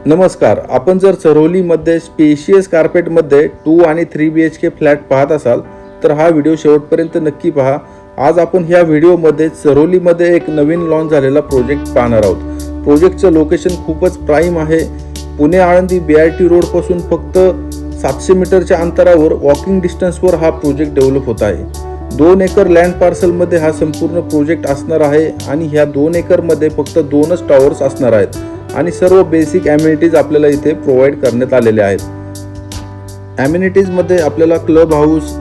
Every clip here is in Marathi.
नमस्कार. आपण जर चरोलीमध्ये स्पेशियस कार्पेटमध्ये 2 आणि 3 BHK फ्लॅट पाहत असाल तर हा व्हिडिओ शेवटपर्यंत नक्की पहा. आज आपण ह्या व्हिडिओमध्ये चरोलीमध्ये एक नवीन लॉन्च झालेला प्रोजेक्ट पाहणार आहोत. प्रोजेक्टचं लोकेशन खूपच प्राईम आहे. पुणे आळंदी BRT रोडपासून फक्त 700 मीटरच्या अंतरावर वॉकिंग डिस्टन्सवर हा प्रोजेक्ट डेव्हलप होत आहे. 2 एकर लँड पार्सलमध्ये हा संपूर्ण प्रोजेक्ट असणार आहे आणि ह्या 2 एकरमध्ये फक्त 2च टॉवर्स असणार आहेत आणि सर्व बेसिक ॲम्युनिटीज आपल्याला इथे प्रोव्हाइड करण्यात आलेले आहेत. ॲम्युनिटीजमध्ये आपल्याला club house,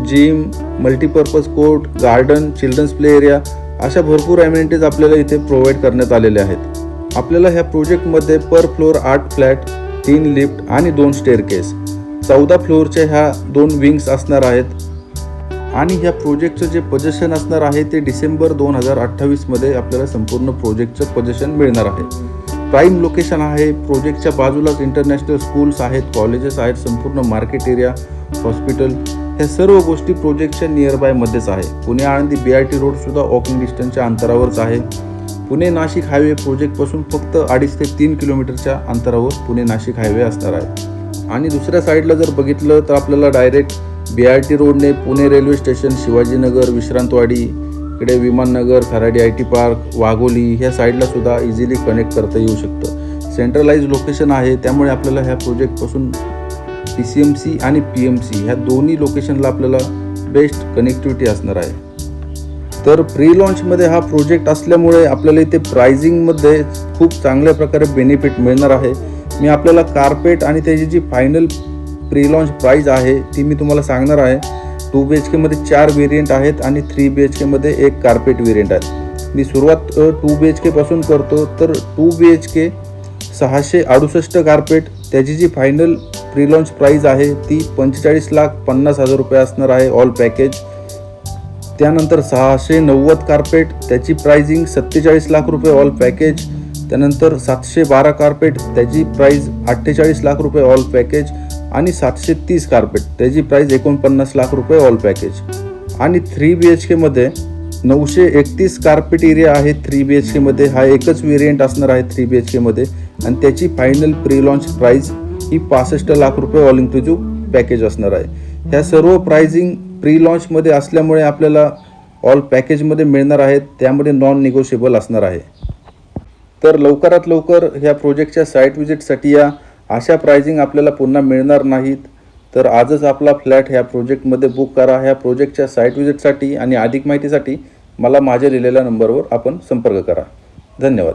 gym, multipurpose court, garden, children's play area अशा भरपूर ॲम्युनिटीज आपल्याला इथे प्रोव्हाइड करण्यात आलेले आहेत. आपल्याला ह्या प्रोजेक्टमध्ये पर फ्लोअर 8 फ्लॅट, 3 लिफ्ट आणि 2 स्टेअरकेस, 14 फ्लोअरच्या ह्या 2 विंग्स असणार आहेत आणि ह्या प्रोजेक्टचं जे पोझिशन असणार आहे ते डिसेंबर 2028 मध्ये आपल्याला संपूर्ण प्रोजेक्टचं पोझिशन मिळणार आहे. प्राईम लोकेशन आहे. प्रोजेक्टच्या बाजूलाच इंटरनॅशनल स्कूल्स आहेत, कॉलेजेस आहेत, संपूर्ण मार्केट एरिया, हॉस्पिटल, ह्या सर्व गोष्टी प्रोजेक्टच्या नियरबाय मध्येच आहे. पुणे आळंदी BRT रोड सुद्धा वॉकिंग डिस्टन्सच्या अंतरावरच आहे. पुणे नाशिक हायवे प्रोजेक्टपासून फक्त 2.5 ते 3 किलोमीटरच्या अंतरावर पुणे नाशिक हायवे असणार आहे. आणि दुसऱ्या साईडला जर बघितलं तर आपल्याला डायरेक्ट BRT रोडने पुणे रेल्वे स्टेशन, शिवाजीनगर, विश्रांतवाडी, इकडे विमाननगर, खराडी IT पार्क, वाघोली ह्या साईडला सुद्धा इझिली कनेक्ट करता येऊ शकतं. सेंट्रलाइज लोकेशन आहे, त्यामुळे आपल्याला ह्या प्रोजेक्टपासून PCMC आणि PMC ह्या दोन्ही लोकेशनला आपल्याला बेस्ट कनेक्टिव्हिटी असणार आहे. तर प्री लॉन्चमध्ये हा प्रोजेक्ट असल्यामुळे आपल्याला इथे प्राइसिंगमध्ये खूप चांगल्या प्रकारे बेनिफिट मिळणार आहे. मी आपल्याला कार्पेट आणि त्याची जी फायनल प्री लॉन्च प्राईज आहे ती मी तुम्हाला सांगणार आहे. 2 BHK मध्ये 4 व्हेरियंट आहेत आणि 3 BHK मध्ये एक कार्पेट व्हेरियंट आहे. मी सुरुवात 2 BHK पासून करतो. तर 2 BHK 668 कार्पेट, त्याची जी फायनल प्री लॉन्च प्राईज आहे ती 45,50,000 रुपये असणार आहे ऑल पॅकेज. त्यानंतर 690 कार्पेट, त्याची प्राइसिंग 47 लाख रुपये ऑल पॅकेज. त्यानंतर 712 कार्पेट, त्याची प्राइस 48 लाख रुपये ऑल पॅकेज आणि 730 कार्पेट, त्याची प्राइस 49 लाख रुपये ऑल पॅकेज. आणि 3 BHK मध्ये 931 कार्पेट एरिया आहे. 3 BHK मध्ये हा एकच व्हेरियंट असणार आहे 3 BHK मध्ये आणि त्याची फायनल प्री लॉन्च प्राइस ही 65 लाख रुपये ऑल इन्क्लुझिव्ह पॅकेज असणार आहे. ह्या सर्व प्राइसिंग प्री लॉन्चमध्ये असल्यामुळे आपल्याला ऑल पॅकेजमध्ये मिळणार आहेत, त्यामध्ये नॉन निगोशिएबल असणार आहे. तर लवकरात लवकर ह्या प्रोजेक्टच्या साईट व्हिजिटसाठी या. अशा प्राइसिंग आपल्याला पुन्हा मिळणार नाहीत. तर आजच आपला फ्लॅट ह्या प्रोजेक्टमध्ये बुक करा. ह्या प्रोजेक्टच्या साईट व्हिजिटसाठी आणि अधिक माहितीसाठी मला माझ्या दिलेल्या नंबरवर आपण संपर्क करा. धन्यवाद.